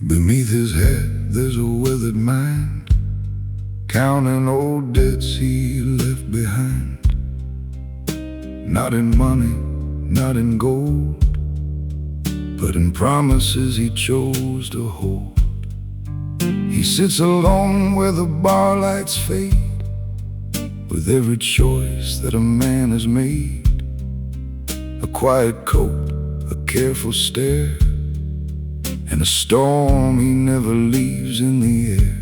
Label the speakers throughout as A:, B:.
A: Beneath his head there's a withered mind, counting old debts he left behind. Not in money, not in gold, but in promises he chose to hold. He sits alone where the bar lights fade, with every choice that a man has made. A quiet coat, a careful stare, and a storm he never leaves in the air.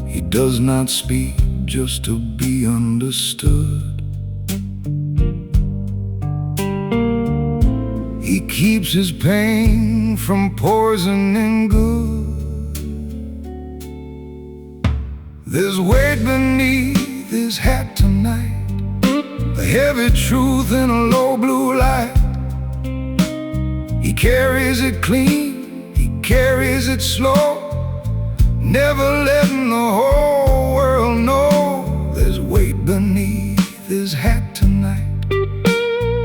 A: He does not speak just to be understood. He keeps his pain from poisoning good. There's weight beneath his hat tonight, a heavy truth in a low blue light. He carries it clean, he carries it slow, never letting the whole world know. There's weight beneath his hat tonight,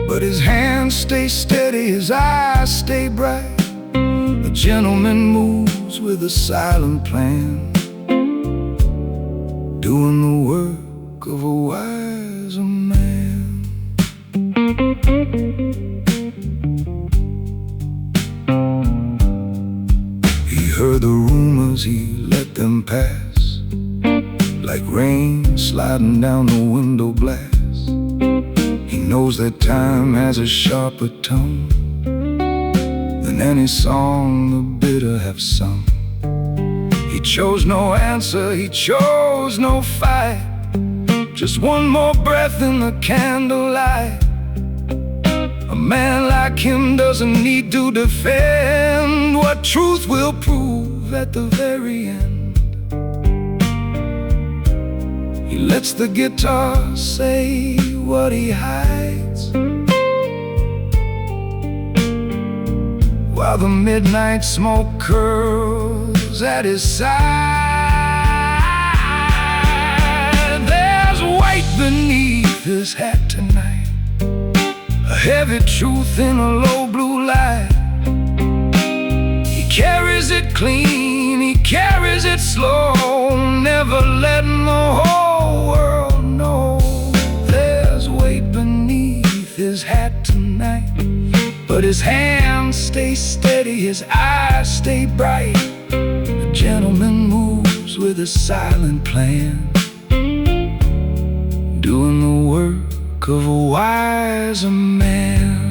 A: but his hands stay steady, his eyes stay bright. A gentleman moves with a silent plan, doing the work of a wiser man. He heard the rumors, he let them pass, like rain sliding down the window glass. He knows that time has a sharper tongue than any song the bitter have sung. He chose no answer, he chose no fight, just one more breath in the candlelight. A man like him doesn't need to defend what truth will prove at the very end. He lets the guitar say what he hides, while the midnight smoke curls at his side. There's weight beneath his hat tonight, a heavy truth in a low blue light. He carries it clean, he carries it slow, never letting the whole world know. There's weight beneath his hat tonight, but his hands stay steady, his eyes stay bright. The gentleman moves with a silent plan, doing the work of a wiser man.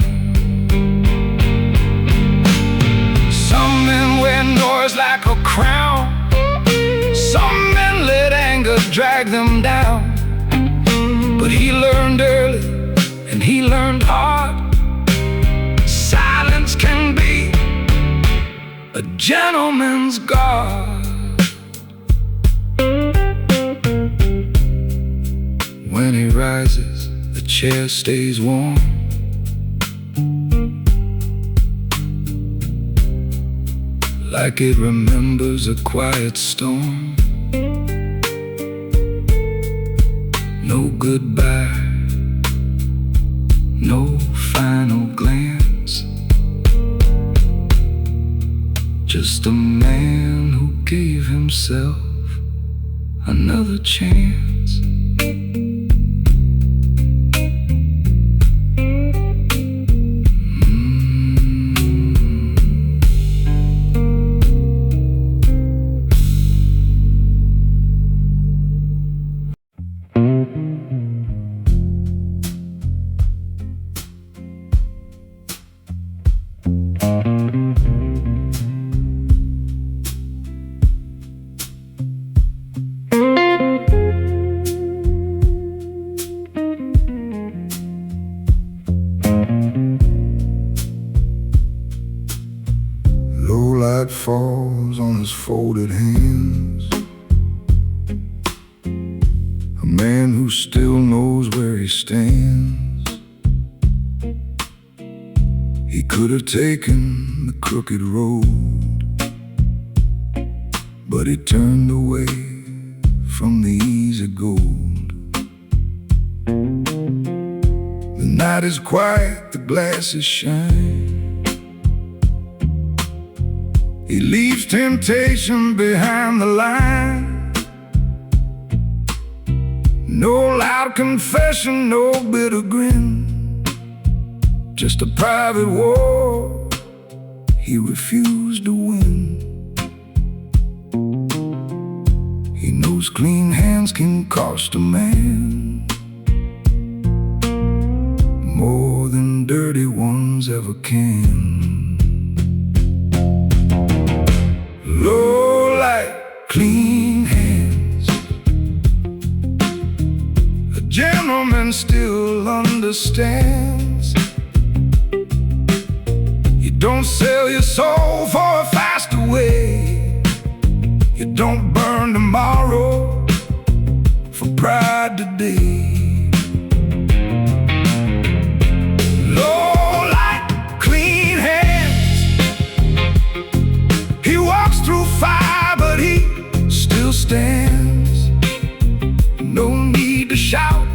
A: Some men wear noise like a crown, some men let anger drag them down. But he learned early and he learned hard, silence can be a gentleman's guard. When he rises, the chair stays warm, like it remembers a quiet storm. No goodbye, no final glance, just a man who gave himself another chance. Light falls on his folded hands, a man who still knows where he stands. He could have taken the crooked road, but he turned away from the easy gold. The night is quiet, the glasses shine. He leaves temptation behind the line. No loud confession, no bitter grin, just a private war he refused to win. He knows clean hands can cost a man more than dirty ones ever can. Low light, clean hands. A gentleman still understands. You don't sell your soul for a faster way. You don't burn tomorrow for pride today. Low light, clean hands. He walks through fire, but he still stands. No need to shout,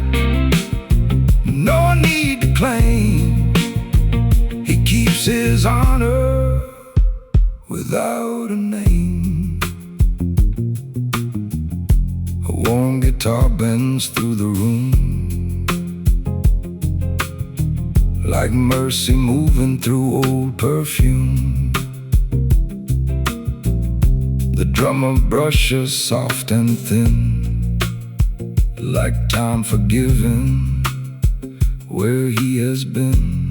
A: no need to claim. He keeps his honor without a name. A warm guitar bends through the room, like mercy moving through old perfume. The drummer brushes soft and thin, like time forgiven where he has been.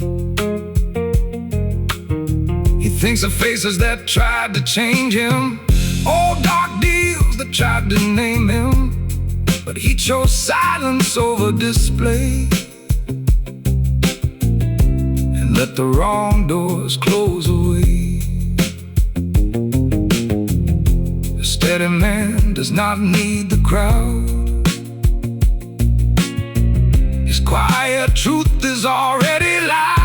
A: He thinks of faces that tried to change him, old dark deals that tried to name him, but he chose silence over display, and let the wrong doors close away. A steady man does not need the crowd. His quiet truth is already loud.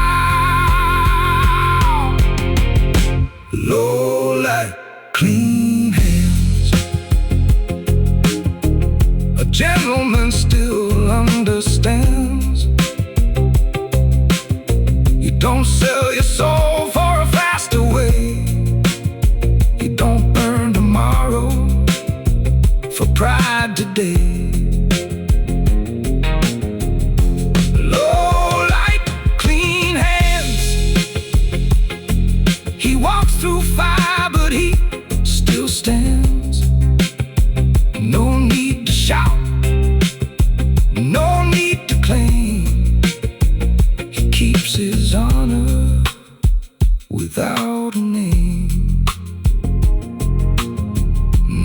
A: Low light, clean hands. A gentleman still understands. You don't sell your soul for a faster way. You don't burn tomorrow for pride today. Low light, clean hands. He walks through fire, but he still stands. No need to shout, no need to claim. He keeps his honor without a name.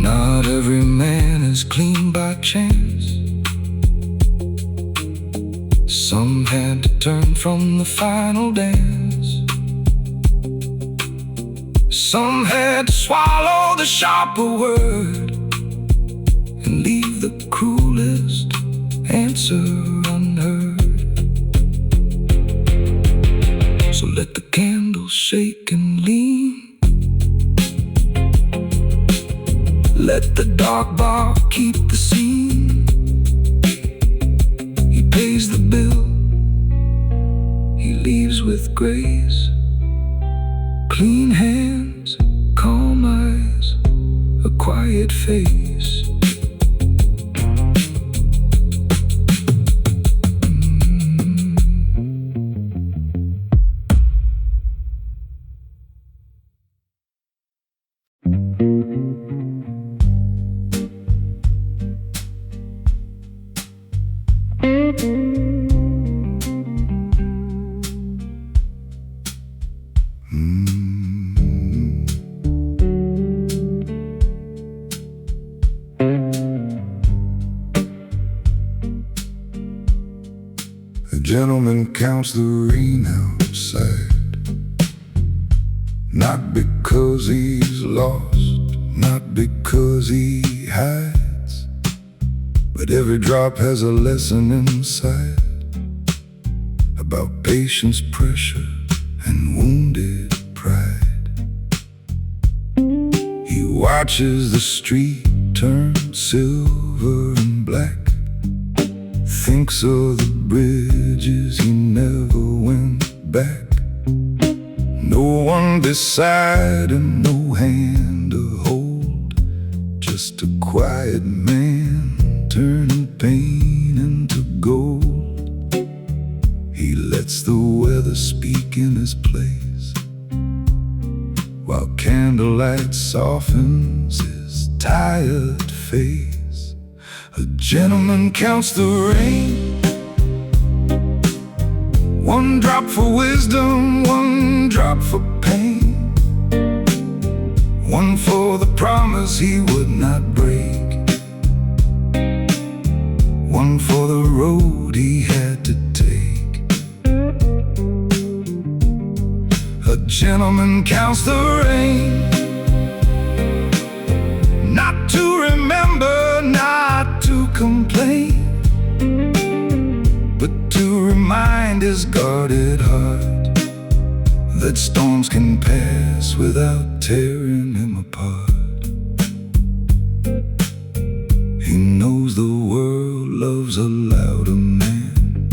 A: Not every man is clean by chance. Some had to turn from the final dance. Some had to swallow the sharper word and leave the cruelest answer unheard. So let the candle shake and lean. Let the dark bar keep the scene. He pays the bill, he leaves with grace. Clean hands, calm eyes, a quiet face. A gentleman counts the rain outside, not because he's lost, not because he hides, but every drop has a lesson inside about patience, pressure, and and wounded pride. He watches the street turn silver and black, thinks of the bridges he never went back. No one beside him, no hand to hold, just a quiet man turning pain into gold. He lets the weather speak in his place, while candlelight softens his tired face. A gentleman counts the rain, one drop for wisdom, one drop for pain, one for the promise he would not break, one for the road he had to take. A gentleman counts the rain, not to remember, not to complain, but to remind his guarded heart that storms can pass without tearing him apart. He knows the world loves a louder man,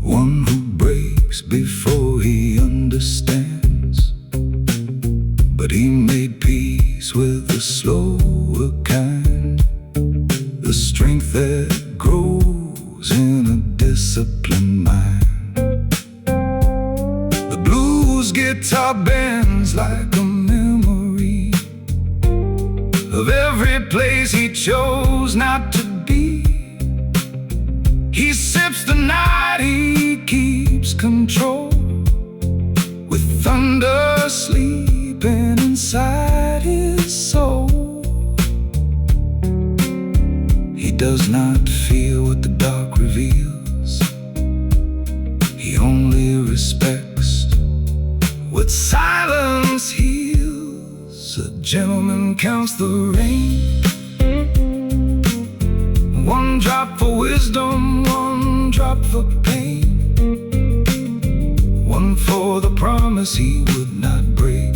A: one who breaks before he understands. But he made peace with the slower kind, the strength that grows in a disciplined mind. The blues guitar bends like a memory of every place he chose not to be. He sips the night, he keeps control, with thunder sleeping inside his soul. He does not fear what the dark reveals, he only respects what silence heals. A gentleman counts the rain, one drop for wisdom, one drop for pain, one for the promise he would not break,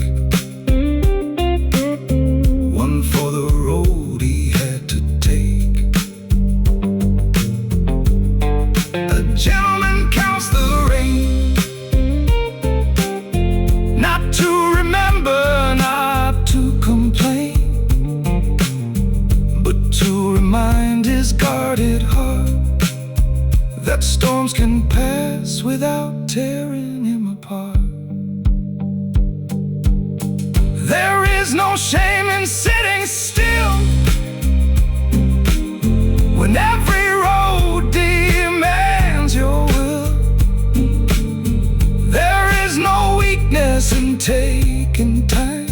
A: one for the road he had to take. A gentleman counts the rain, not to remember, not to complain, but to remind his guarded heart that storms can pass without tearing him apart. There is no shame in sitting still when every road demands your will. There is no weakness in taking time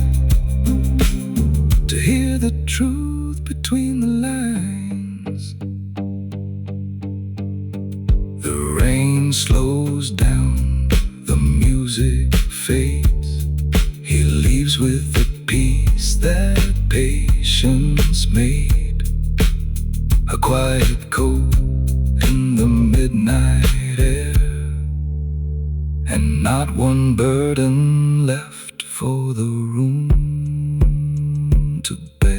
A: to hear the truth between the lines. The rain slows down, the music fades. He leaves with the peace that patience made, a quiet cold in the midnight air, and not one burden left for the room to bear.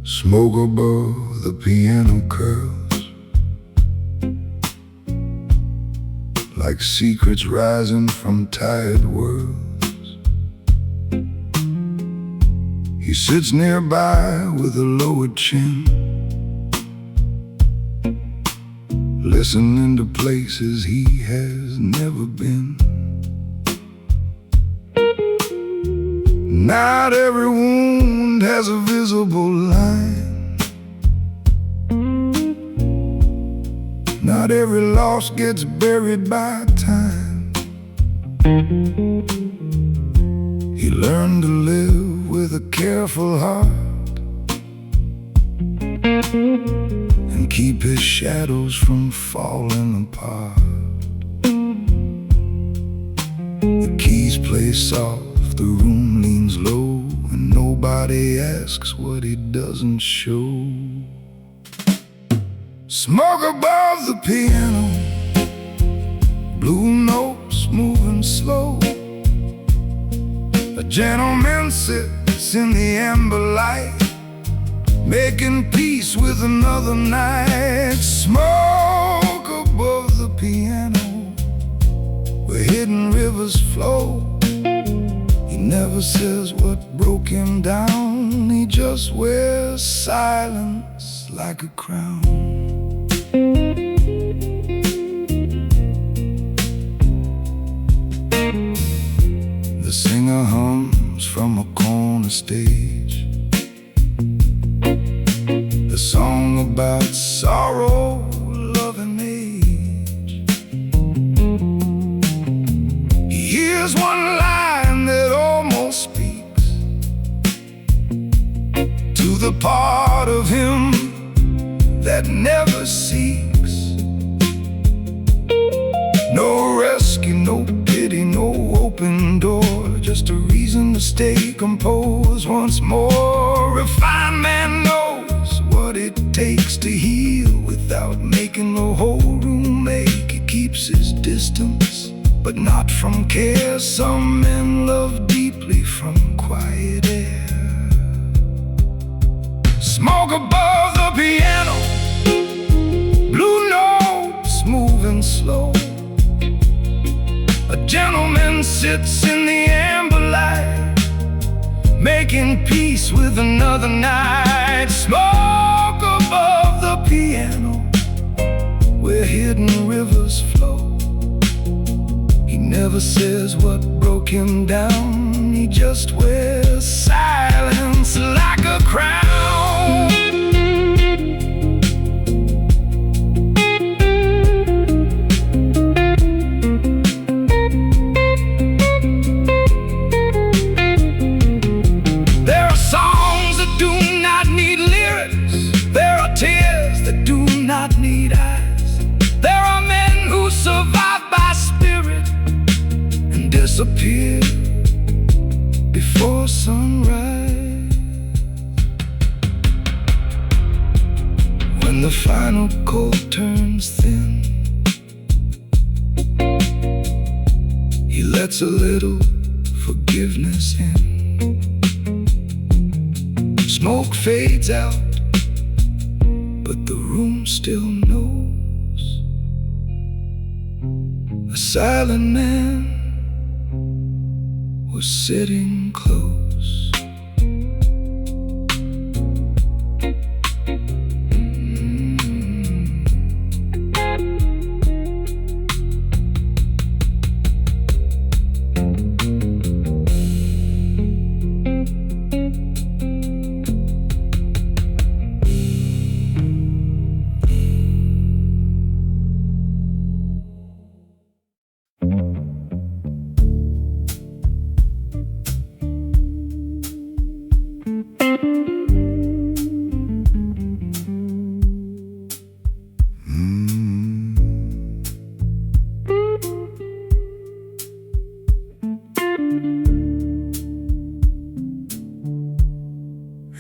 A: Smoke above the piano curls, like secrets rising from tired worlds. He sits nearby with a lowered chin, listening to places he has never been. Not every wound has a visible line. Not every loss gets buried by time. He learned to live with a careful heart and keep his shadows from falling apart. The keys play soft, the room leans low, and nobody asks what he doesn't show. Smoke above the piano, blue notes moving slow. A gentleman sits in the amber light, making peace with another night. Smoke above the piano, where hidden rivers flow. He never says what broke him down, he just wears silence like a crown. The singer hums from a corner stage, the song about sorrow, love and age. He hears one line that almost speaks to the part of him that never seeks. No rescue, no pity, no open door, just a reason to stay composed once more. A refined man knows what it takes to heal without making the whole room ache. He keeps his distance, but not from care. Some men love deeply from quiet air. Smoke above the piano, blue notes moving slow. A gentleman sits in the amber light, making peace with another night. Smoke above the piano, where hidden rivers flow. He never says what broke him down, he just wears silence like a crown. Disappear before sunrise. When the final chord turns thin, he lets a little forgiveness in. Smoke fades out, but the room still knows. A silent man was sitting close.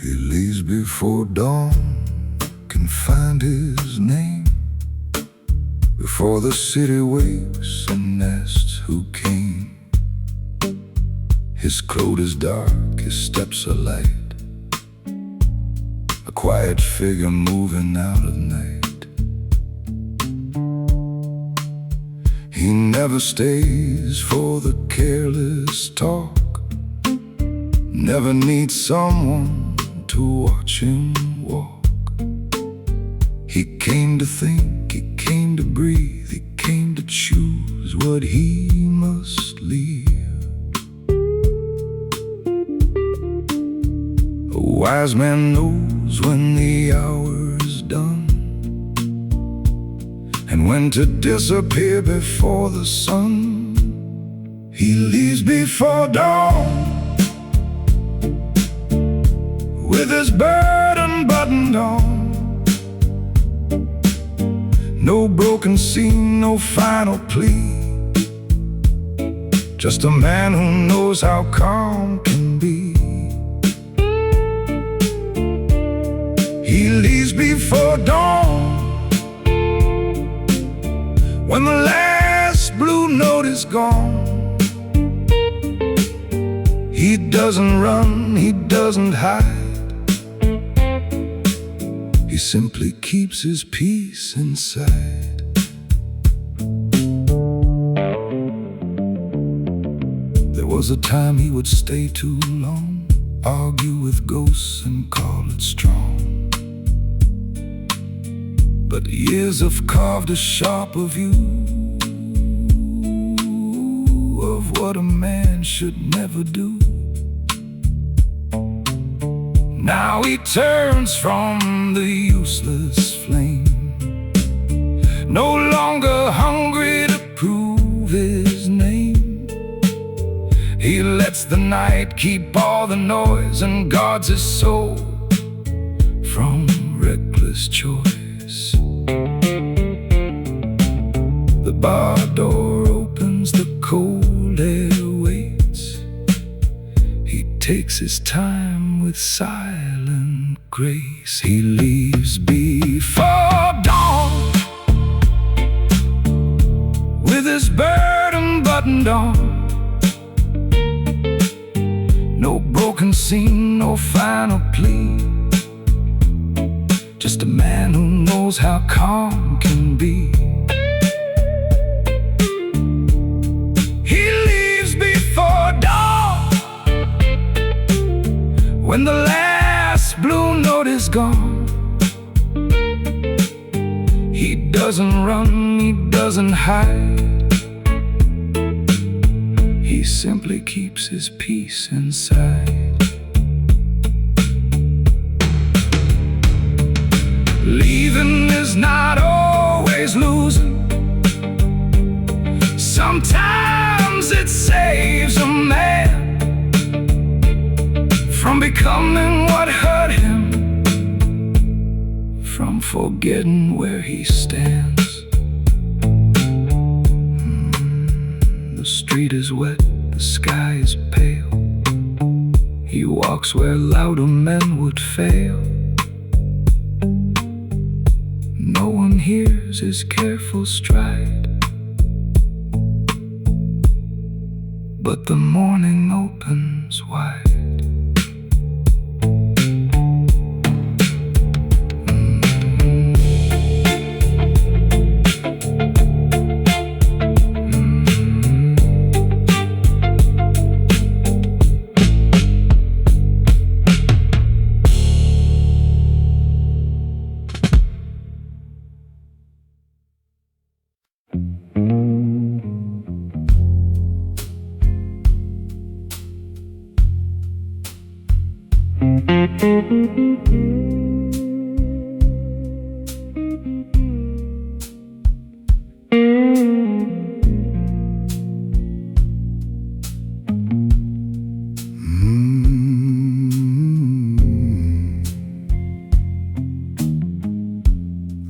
A: He leaves before dawn can find his name, before the city wakes and asks who came. His coat is dark, his steps are light, a quiet figure moving out of night. He never stays for the careless talk, never needs someone to watch him walk. He came to think, he came to breathe, he came to choose what he must leave. A wise man knows when the hour is done, and when to disappear before the sun. He leaves before dawn, with his burden buttoned on. No broken scene, no final plea, just a man who knows how calm can be. He leaves before dawn, when the last blue note is gone. He doesn't run, he doesn't hide, he simply keeps his peace inside. There was a time he would stay too long, argue with ghosts and call it strong. But years have carved a sharper view of what a man should never do. Now he turns from the useless flame, no longer hungry to prove his name. He lets the night keep all the noise and guards his soul from reckless choice. The bar door opens, the cold air waits. He takes his time with silent grace. He leaves before dawn, with his burden buttoned on. No broken scene, no final plea, just a man who knows how calm can be. He leaves before dawn, when the last blue note is gone. He doesn't run, he doesn't hide, he simply keeps his peace inside. Leaving is not always losing. Sometimes it saves a man from becoming what hurt him, from forgetting where he stands. The street is wet, the sky is pale. He walks where louder men would fail. No one hears his careful stride, but the morning opens wide.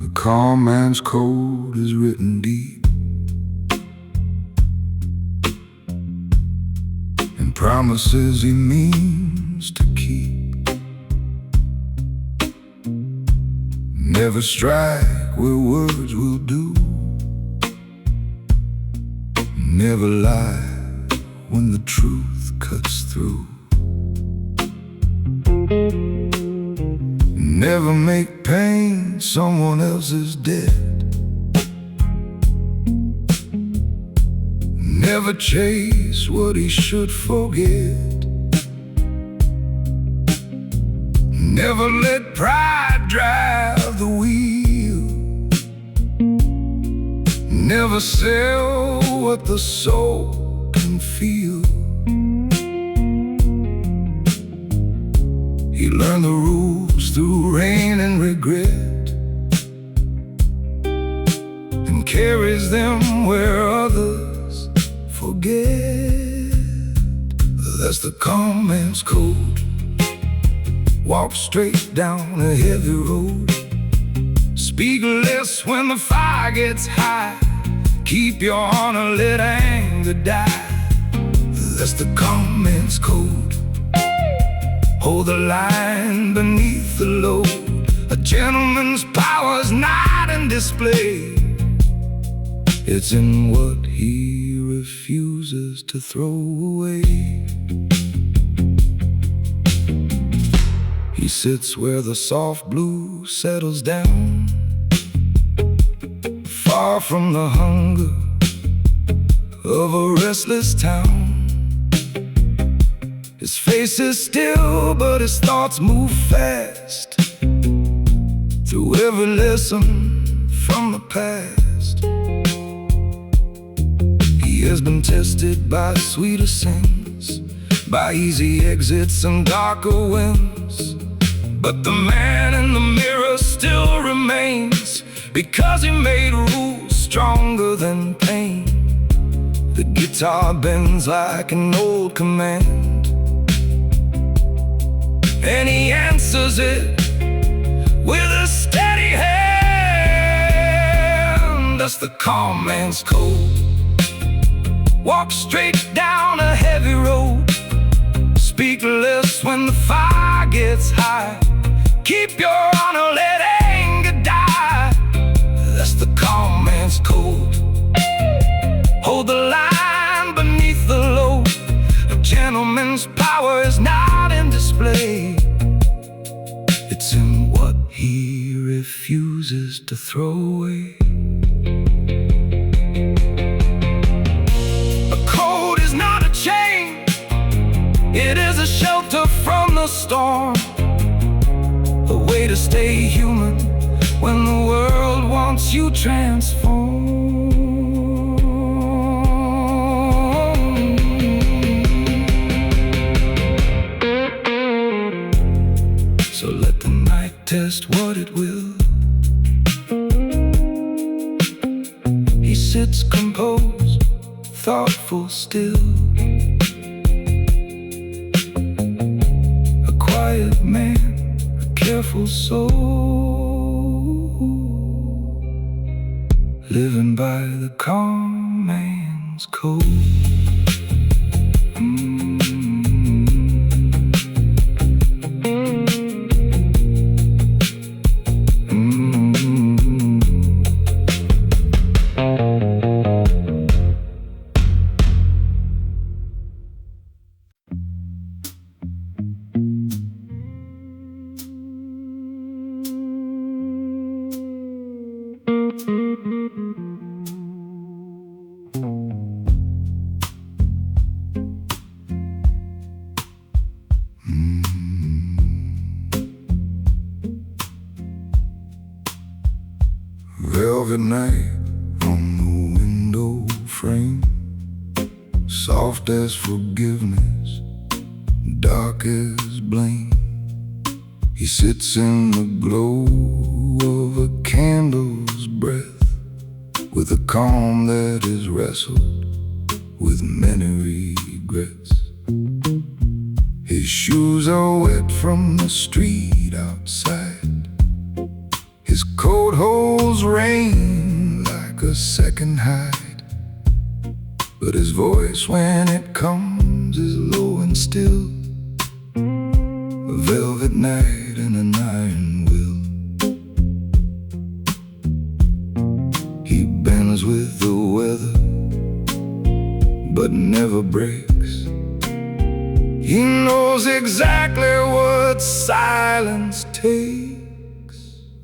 A: The calm man's code is written deep, and promises he means to keep. Never strike where words will do, never lie when the truth cuts through. Never make pain someone else's debt. Never chase what he should forget. Never let pride drive the wheel. never sell what the soul can feel. He learned the rules through rain and regret, and carries them where others forget. That's the calm man's code. Walk straight down a heavy road. Speak less when the fire gets high. Keep your honor, let anger die. That's the calm man's code. Hold the line beneath the load. A gentleman's power's not in display. It's in what he refuses to throw away. He sits where the soft blue settles down, far from the hunger of a restless town. His face is still, but his thoughts move fast, through every lesson from the past. He has been tested by sweeter sins, by easy exits and darker winds. But the man in the mirror still remains, because he made rules stronger than pain. The guitar bends like an old command, and he answers it with a steady hand. That's the calm man's code. Walk straight down a heavy road. Speak less when the fire gets high. Keep your honor, let anger die. That's the calm man's code. Hold the line beneath the load. A gentleman's power is not in display. It's in what he refuses to throw away. A code is not a chain, it is a shelter from the storm. A way to stay human when the world wants you transformed. So let the night test what it will. He sits composed, thoughtful still. A quiet man, a careful soul, living by the calm man's code. Velvet night on the window frame, soft as forgiveness, dark as blame. He sits in the glow of a candle's breath, with a calm that is wrestled with many regrets. His shoes are wet from the street outside. His coat holds rain like a second hide, but his voice when it comes is low and still. A velvet night and an iron will. He bends with the weather, but never breaks. He knows exactly what silence takes.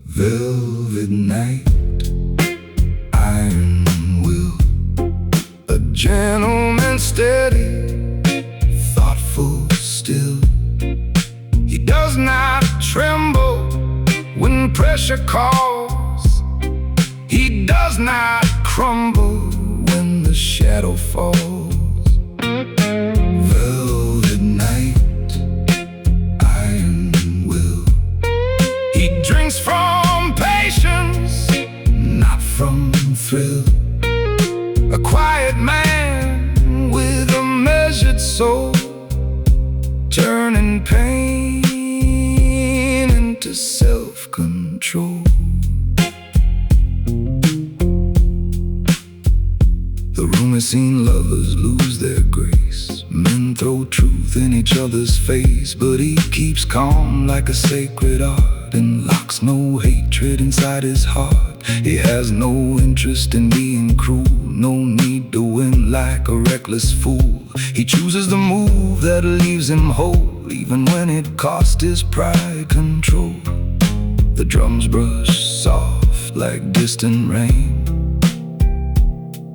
A: Velvet night, iron will. A gentleman steady, thoughtful still. He does not tremble when pressure calls. He does not crumble when the shadow falls. Velvet night, iron will. He drinks from patience, not from thrill. A quiet man with a measured soul, turning pain into self-control. The room has seen lovers lose their grace. Men throw truth in each other's face, but he keeps calm like a sacred art and locks no hatred inside his heart. He has no interest in being cruel, no need to win like a reckless fool. He chooses the move that leaves him whole, even when it cost his pride control. The drums brush soft like distant rain,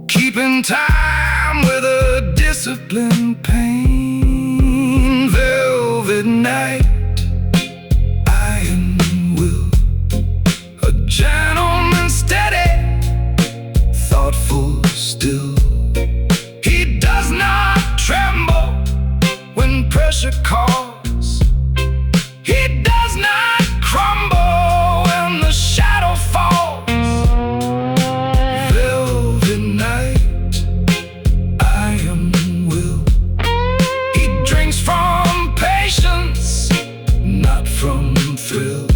A: keeping time with a disciplined pain. Velvet night, iron will. A gentleman steady, thoughtful still. He does not tremble when pressure calls. He does not crumble when the shadow falls. Velvet night, iron will. He drinks from patience, not from thrill.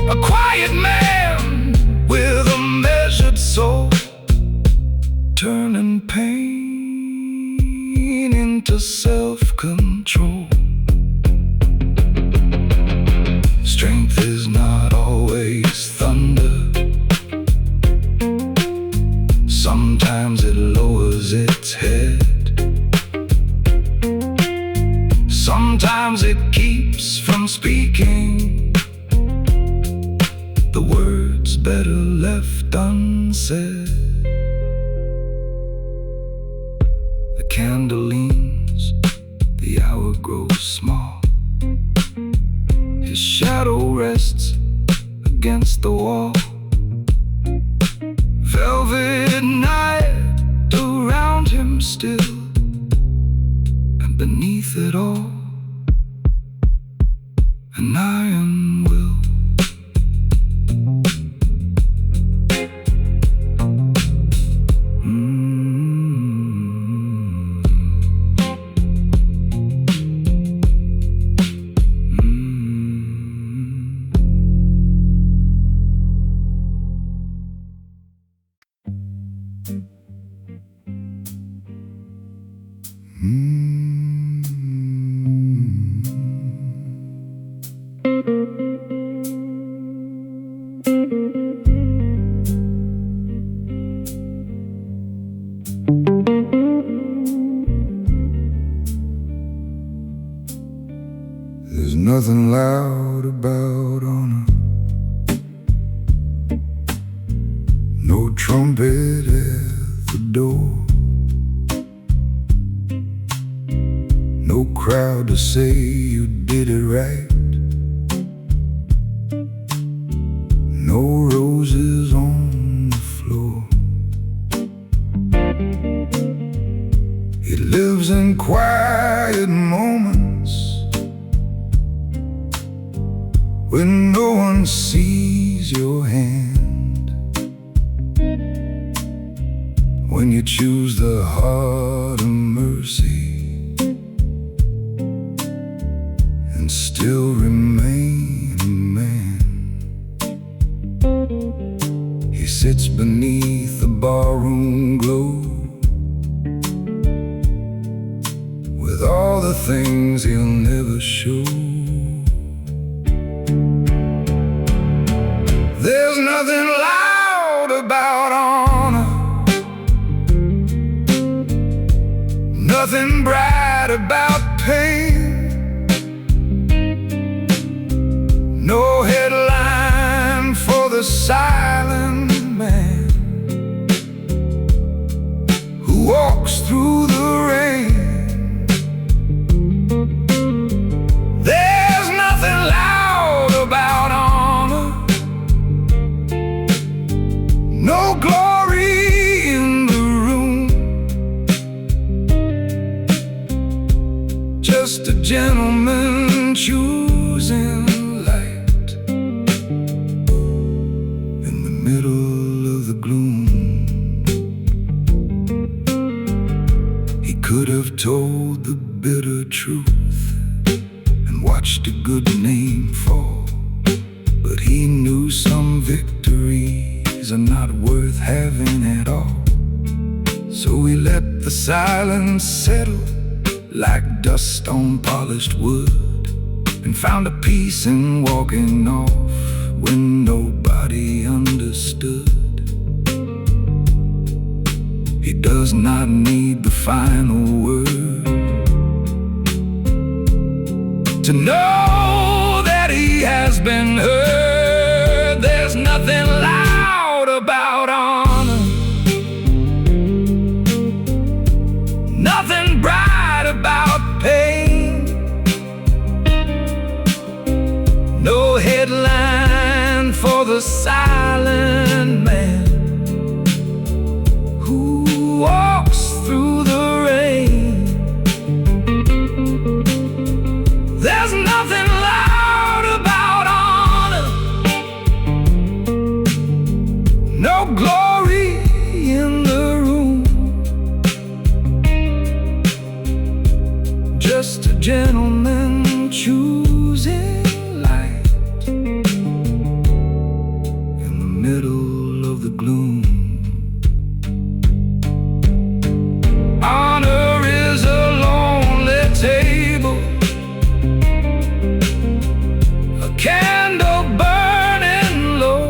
A: A quiet man with a measured soul, turning pain into self-control. Strength is not always thunder. Sometimes it lowers its head. Sometimes it keeps from speaking the words better left unsaid. The candle leans, the hour grows small. His shadow rests against the wall. Velvet night around him still, and beneath it all, an iron will. There's nothing loud about honor, no trumpet at the door, no crowd to say you did it right, no roses on the floor. It lives in quiet moments when no one sees your hand, when you choose the heart of mercy and still remain a man. He sits beneath the barroom glow with all the things he'll never show. There's nothing loud about honor, nothing bright about pain, no headline for the silent man who walks through the rain. There's nothing loud about honor, no glory gentleman choosing light in the middle of the gloom. He could have told the bitter truth and watched a good name fall, but he knew some victories are not worth having at all. So he let the silence settle like dust on polished wood, and found a peace in walking off when nobody understood. He does not need the final word to know that he has been heard. There's nothing loud about honor, nothing bright about pain, no headline for the silent man who walks through the rain. There's nothing loud about honor, no glory in the room, just a gentleman choosing light in the middle of the gloom. Honor is a lonely table, a candle burning low,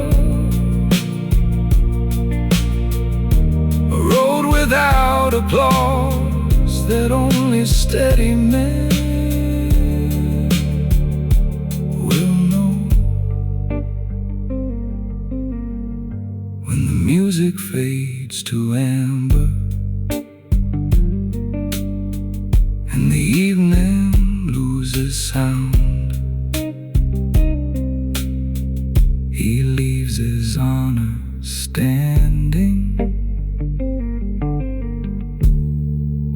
A: a road without applause that only steady men will know. When the music fades to amber and the evening loses sound, he leaves his honor standing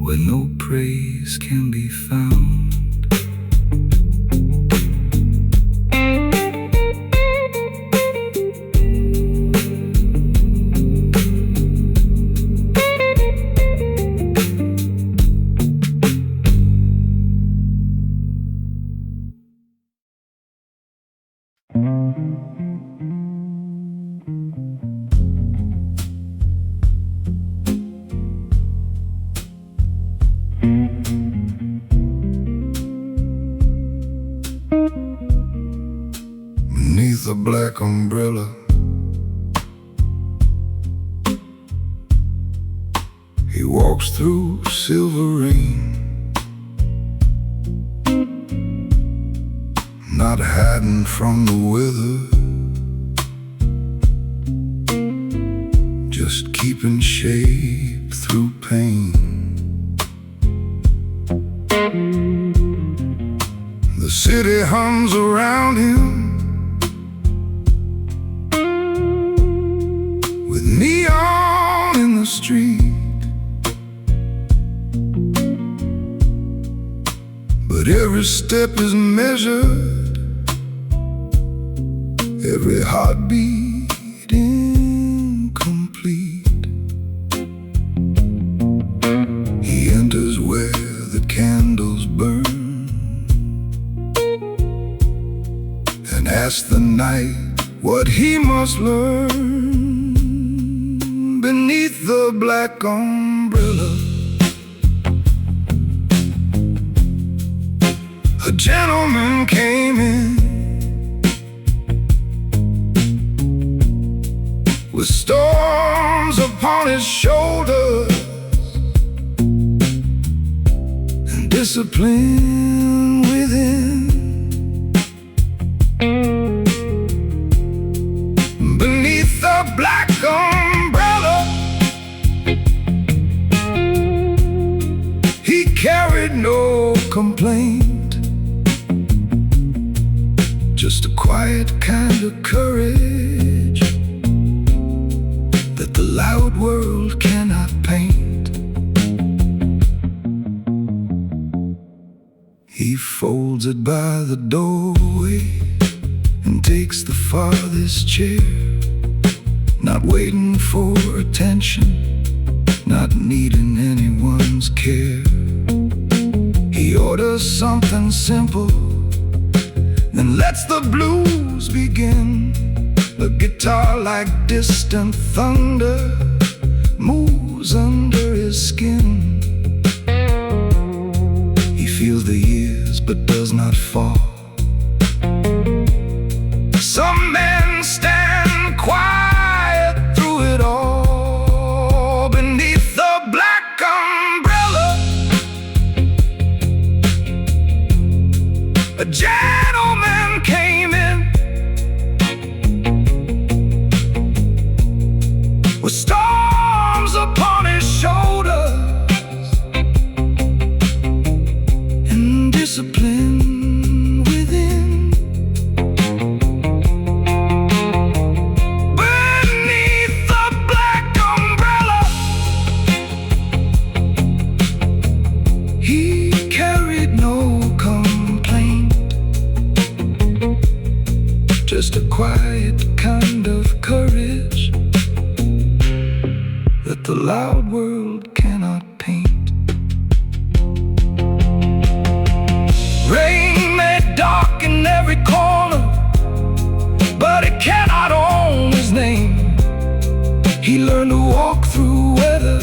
A: where no praise can be found. Beneath a black umbrella, he walks through silver rain, not hiding from the weather, just keeping shape through pain. The city hums around him with neon in the street, but every step is measured, every heartbeat incomplete. He enters where the candles burn and asks the night what he must learn. Beneath the black umbrella, a gentleman came in with storms upon his shoulders and discipline within. Beneath the black umbrella, he carried no complaint, just a quiet kind of courage that the loud world cannot paint. He it by the doorway and takes the farthest chair, not waiting for attention, not needing anyone's care. He orders something simple, then lets the blues begin. The guitar, like distant thunder, moves under his skin. He feels the years but does not fall. Some men stand quiet through it all, beneath the black umbrella. A gentleman came in with storms upon his shoulders and discipline within. Beneath the black umbrella, he carried no complaint, just a quiet kind of courage that the loud world cannot paint. Rain may darken every corner, but it cannot own his name. He learned to walk through weather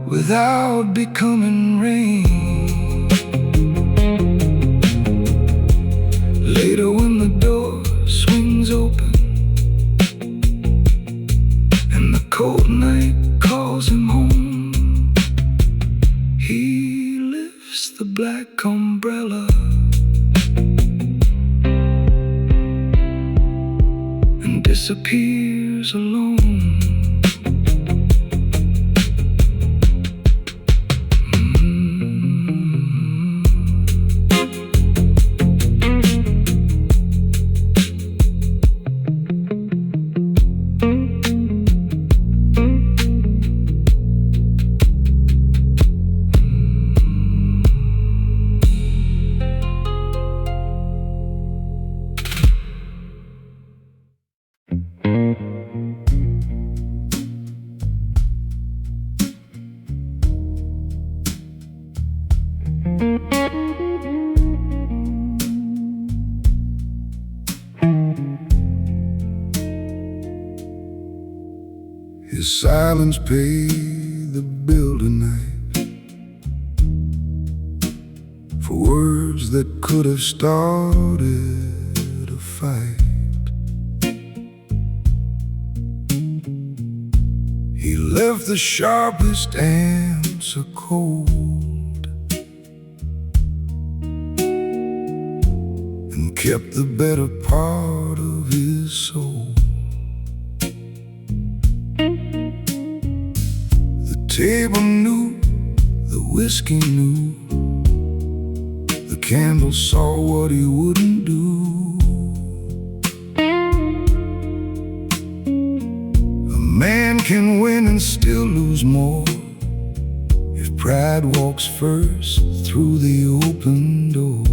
A: without becoming rain. Later, when the door swings open and the cold night calls him home, he lifts the black umbrella and disappears alone. His silence paid the bill tonight for words that could have started a fight. He left the sharpest answer cold and kept the better part of his soul. The table knew, the whiskey knew, the candle saw what he wouldn't do. A man can win and still lose more if pride walks first through the open door.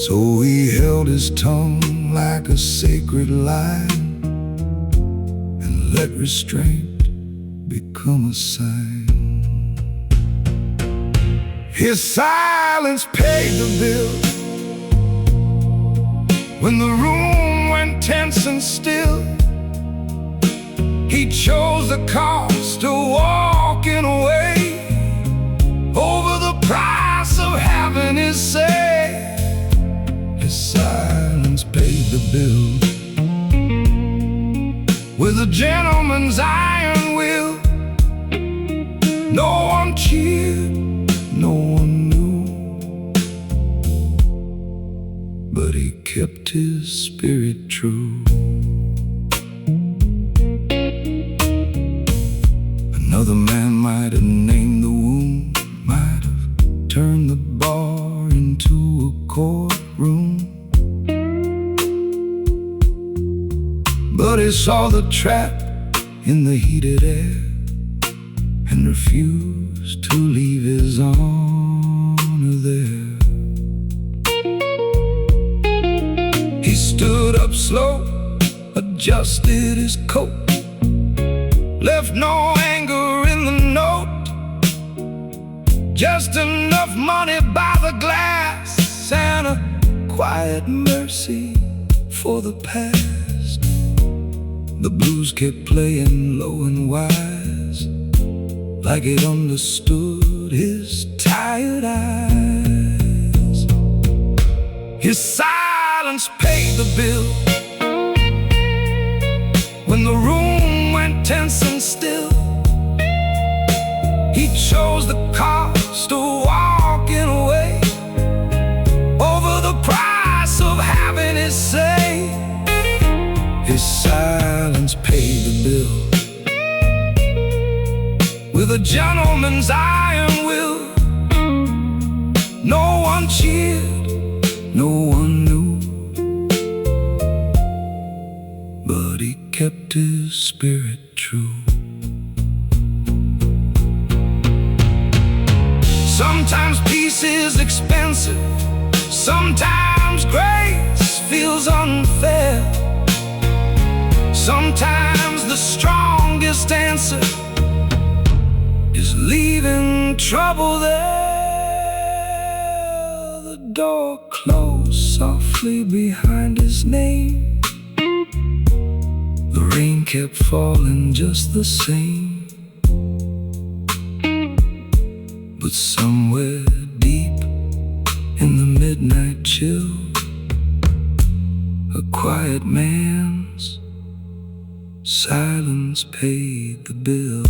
A: So he held his tongue like a sacred lion and let restraint become a sign. His silence paid the bill when the room went tense and still. He chose the cost of walking away over the price of having his say. His silence paid the bill with a gentleman's iron will. No one cheered, no one knew, but he kept his spirit true. Another man might have named the wound, might have turned the bar into a courtroom, but he saw the trap in the heated air and refused to leave his honor there. He stood up slow, adjusted his coat, left no anger in the note, just enough money by the glass and a quiet mercy for the past. The blues kept playing low and wise, like it understood his tired eyes. His silence paid the bill. When the room went tense and still, he chose the cost of walking away over the price of having his say. His silence paid the bill with a gentleman's iron will. No one cheered, no one knew, but he kept his spirit true. Sometimes peace is expensive, sometimes grace feels unfair. Sometimes the strongest answer is leaving trouble there. The door closed softly behind his name. The rain kept falling just the same, but somewhere deep in the midnight chill, a quiet man's silence paid the bill.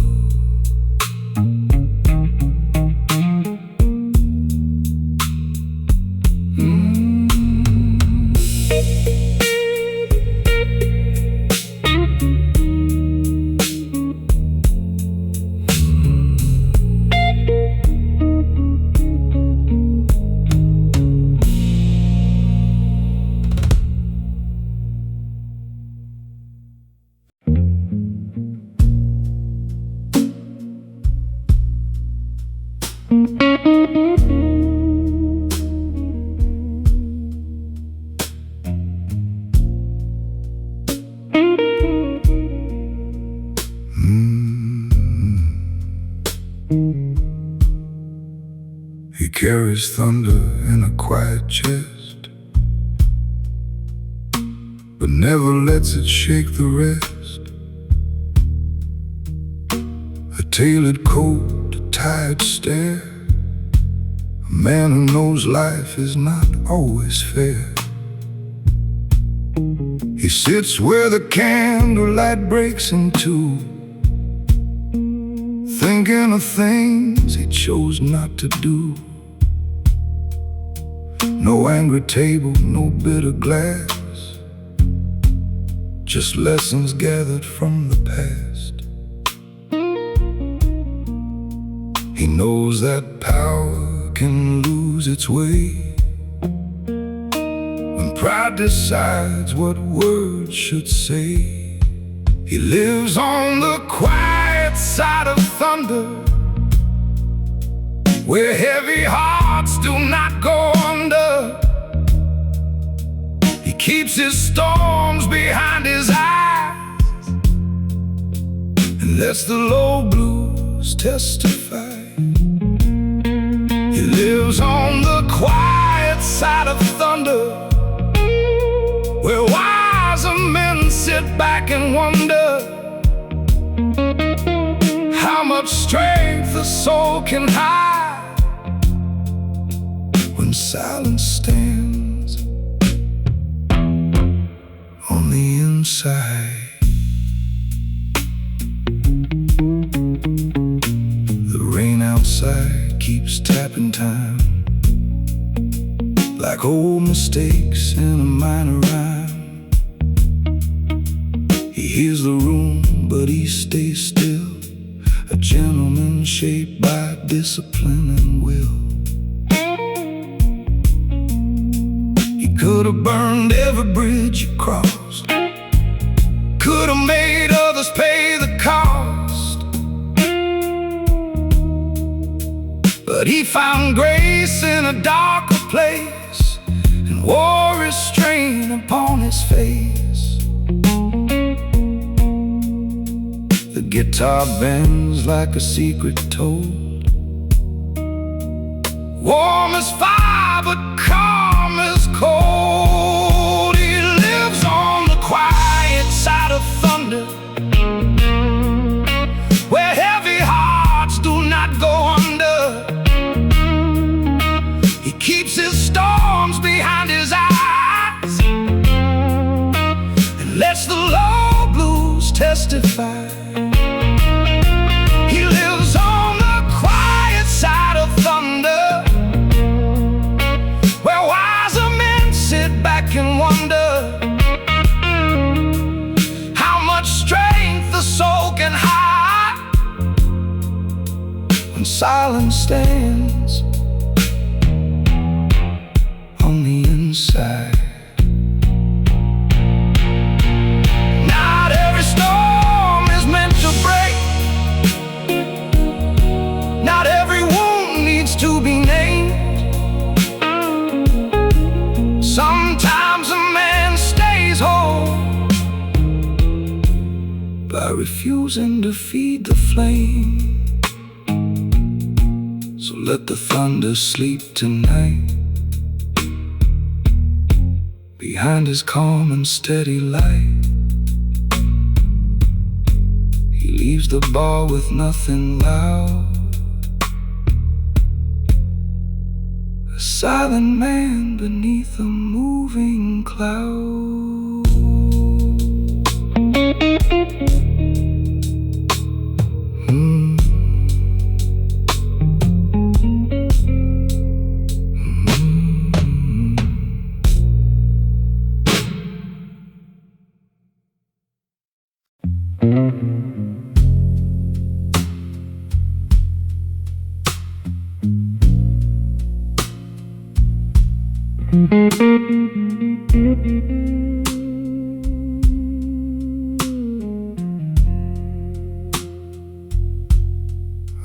A: He carries thunder in a quiet chest, but never lets it shake the rest. A tailored coat, a tired stare, a man who knows life is not always fair. He sits where the candlelight breaks in two, thinking of things he chose not to do. No angry table, no bitter glass, just lessons gathered from the past. He knows that power can lose its way when pride decides what words should say. He lives on the quiet side of thunder, where heavy hearts do not go under. He keeps his storms behind his eyes and lets the low blues testify. He lives on the quiet side of thunder, where wiser men sit back and wonder how much strength a soul can hide when silence stands on the inside. The rain outside keeps tapping time, like old mistakes in a minor rhyme. He hears the room, but he stays still, a gentleman shaped by discipline and will. He could have burned every bridge he crossed, could have made others pay the cost, found grace in a darker place and wore restraint upon his face. The guitar bends like a secret told, warm as fire but calm as cold. He lives on the quiet side of thunder, where heavy hearts do not go under. He keeps his storms behind his eyes and lets the low blues testify. He lives on the quiet side of thunder, where wiser men sit back and wonder how much strength the soul can hide when silence stands on the inside. Not every storm is meant to break, not every wound needs to be named. Sometimes a man stays whole by refusing to feed the flame. So let the thunder sleep tonight behind his calm and steady light. He leaves the bar with nothing loud, a silent man beneath a moving cloud.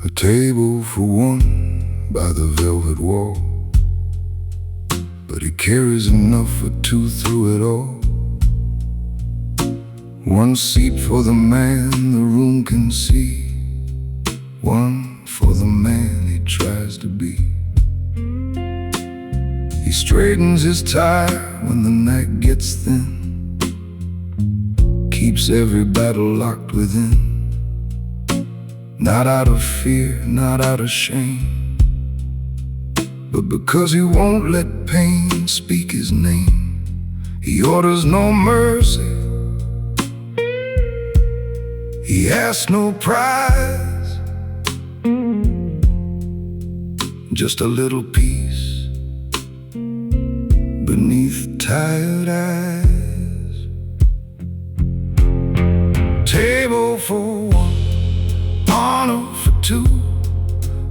A: A table for one by the velvet wall, but he carries enough for two through it all. One seat for the man the room can see, one for the man he tries to be. He straightens his tie when the night gets thin, keeps every battle locked within. Not out of fear, not out of shame, but because he won't let pain speak his name. He orders no mercy, he asks no prize, just a little peace beneath tired eyes. Table for one, honor for two,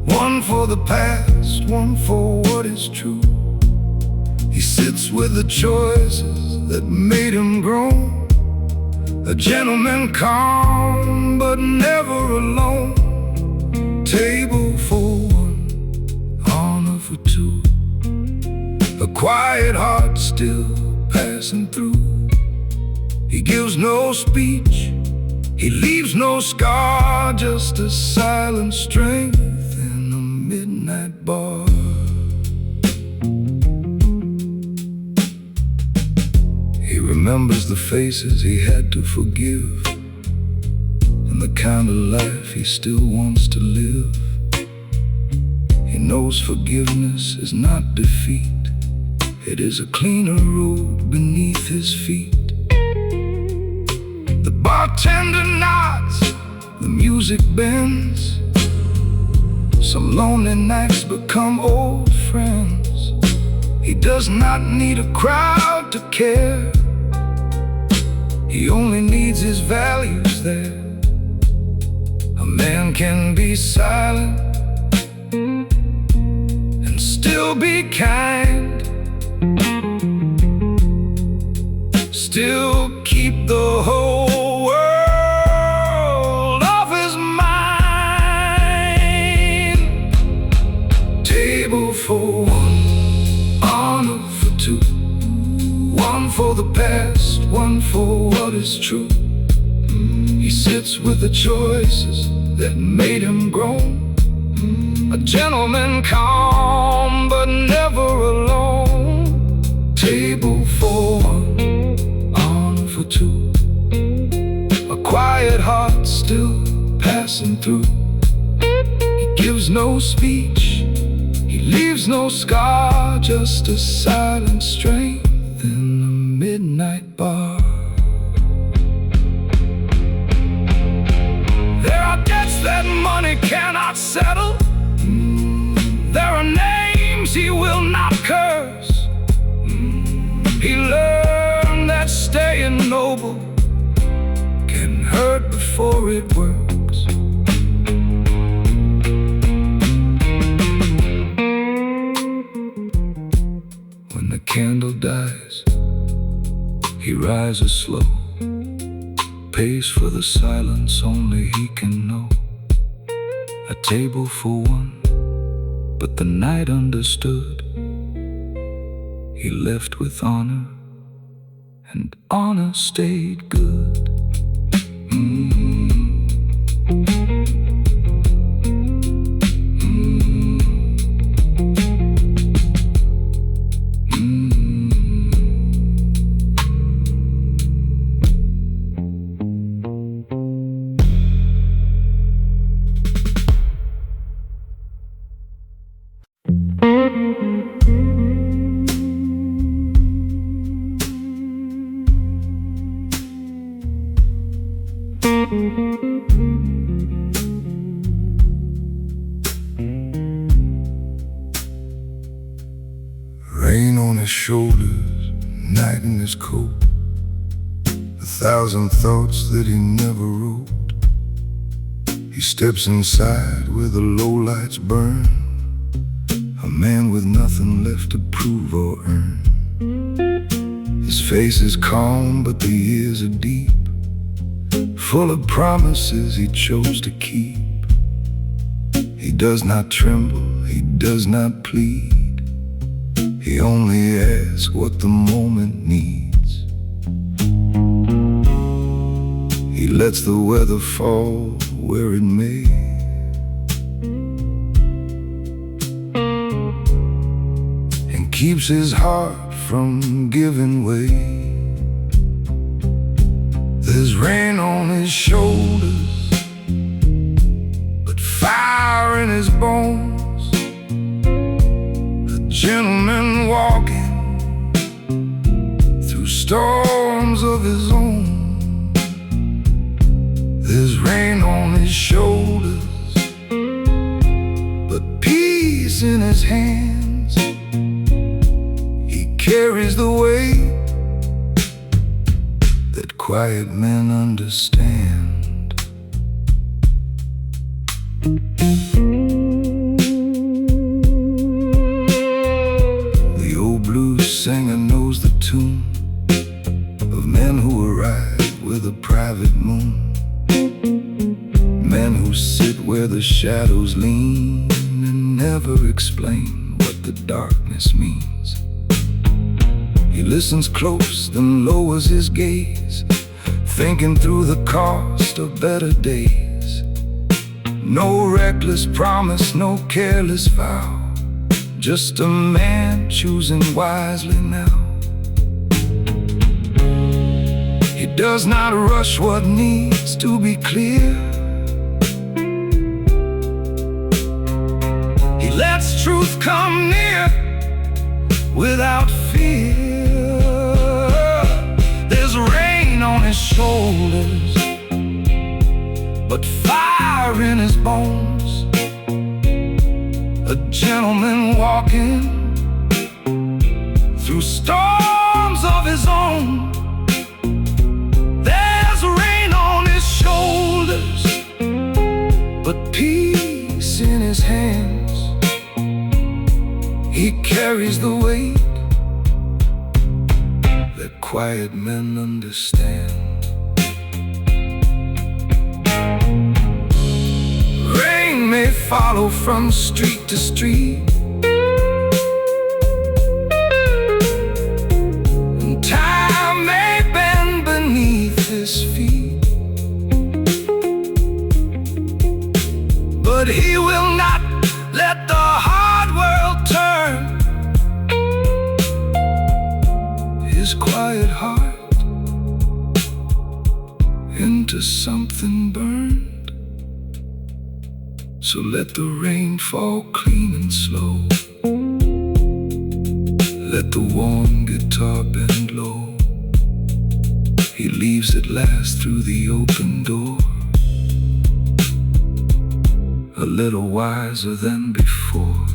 A: one for the past, one for what is true. He sits with the choices that made him grown, a gentleman calm but never alone. Table for one, honor for two, a quiet heart still passing through. He gives no speech, he leaves no scar, just a silent strength in a midnight bar. He remembers the faces he had to forgive, and the kind of life he still wants to live. He knows forgiveness is not defeat, it is a cleaner road beneath his feet. The bartender nods, the music bends. Some lonely nights become old friends. He does not need a crowd to care, he only needs his values there. A man can be silent and still be kind, still keep the whole world off his mind. Take sits with the choices that made him grown. A gentleman calm but never alone. Table for one, on for two. A quiet heart still passing through. He gives no speech, he leaves no scar, just a silent strength in the midnight bar. There are debts that money cannot settle. There are names he will not curse. He learned that staying noble can hurt before it works. When the candle dies, he rises slow, pays for the silence only he can know. A table for one, but the night understood. He left with honor, and honor stayed good. Rain on his shoulders, night in his coat, 1,000 thoughts that he never wrote. He steps inside where the lowlights burn, a man with nothing left to prove or earn. His face is calm, but the ears are deep, full of promises he chose to keep. He does not tremble, he does not plead. He only asks what the moment needs. He lets the weather fall where it may, and keeps his heart from giving way. There's rain on his shoulders, but fire in his bones. Gentleman walking through storms of his own. There's rain on his shoulders, but peace in his hands. He carries the weight that quiet men understand. Singer knows the tune of men who arrive with a private moon, men who sit where the shadows lean and never explain what the darkness means. He listens close, then lowers his gaze, thinking through the cost of better days. No reckless promise, no careless vow, just a man choosing wisely now. He does not rush what needs to be clear. He lets truth come near without fear. There's rain on his shoulders, but fire in his bones. A gentleman walking through storms of his own. There's rain on his shoulders, but peace in his hands. He carries the weight that quiet men understand. May follow from street to street, and time may bend beneath his feet. quiet heart into something burned. So let the rain fall clean and slow. Let the warm guitar bend low. He leaves at last through the open door, a little wiser than before.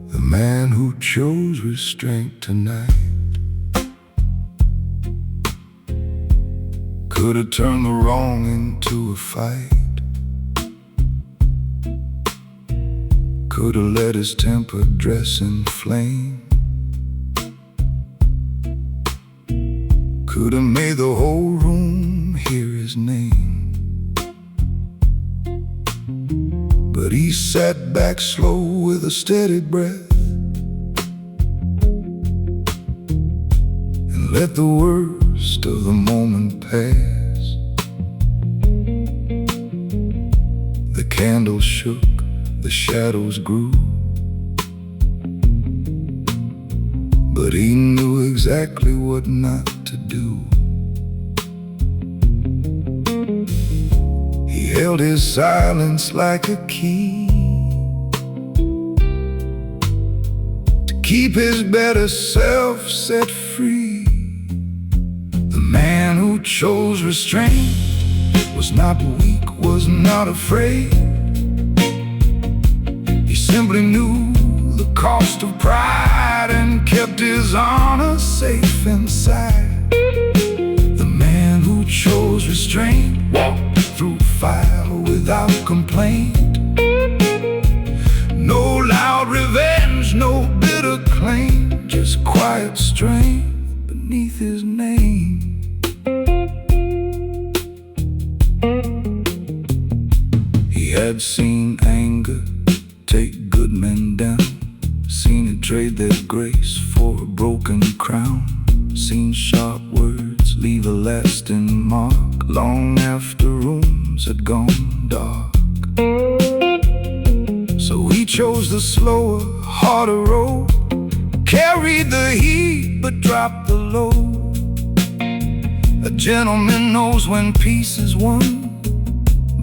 A: The man who chose restraint tonight could have turned the wrong into a fight. Could have let his temper dress in flame. Could have made the whole room hear his name. But he sat back slow with a steady breath and let the worst of the moment pass. The candle shook, the shadows grew, but he knew exactly what not to do. He held his silence like a key to keep his better self set free. The man who chose restraint was not weak, was not afraid. He simply knew the cost of pride and kept his honor safe inside. The man who chose restraint walked through fire without complaint. No loud revenge, no bitter claim, just quiet strength beneath his name. He had seen anger take good men down, seen it trade their grace for a broken crown, seen sharp words leave a lasting mark long after rooms had gone dark. So he chose the slower, harder road, carried the heat but dropped the load. A gentleman knows when peace is won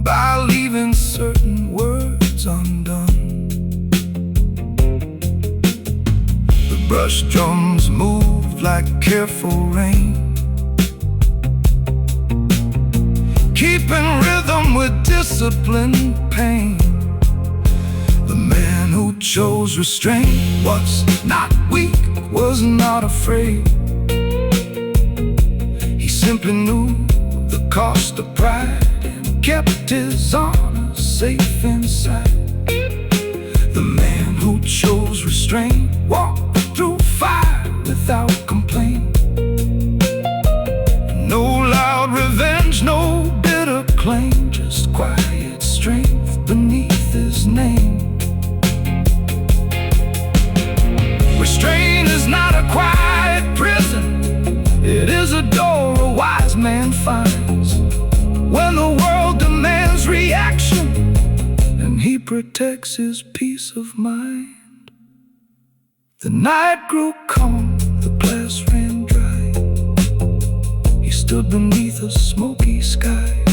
A: by leaving certain words undone. The brush drums moved like careful rain, keeping rhythm with disciplined pain. The man who chose restraint was not weak, was not afraid. He simply knew the cost of pride and kept his honor safe inside. The man who chose restraint walked through fire without complaint. No loud revenge, no bitter claim, just quiet strength beneath his name. Restraint is not a quiet prison, it is a door a wise man finds when the world demands reaction and he protects his peace of mind. The night grew calm, the glass ran dry. He stood beneath a smoky sky.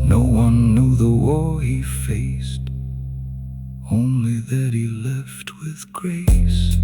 A: No one knew the war he faced, only that he left with grace.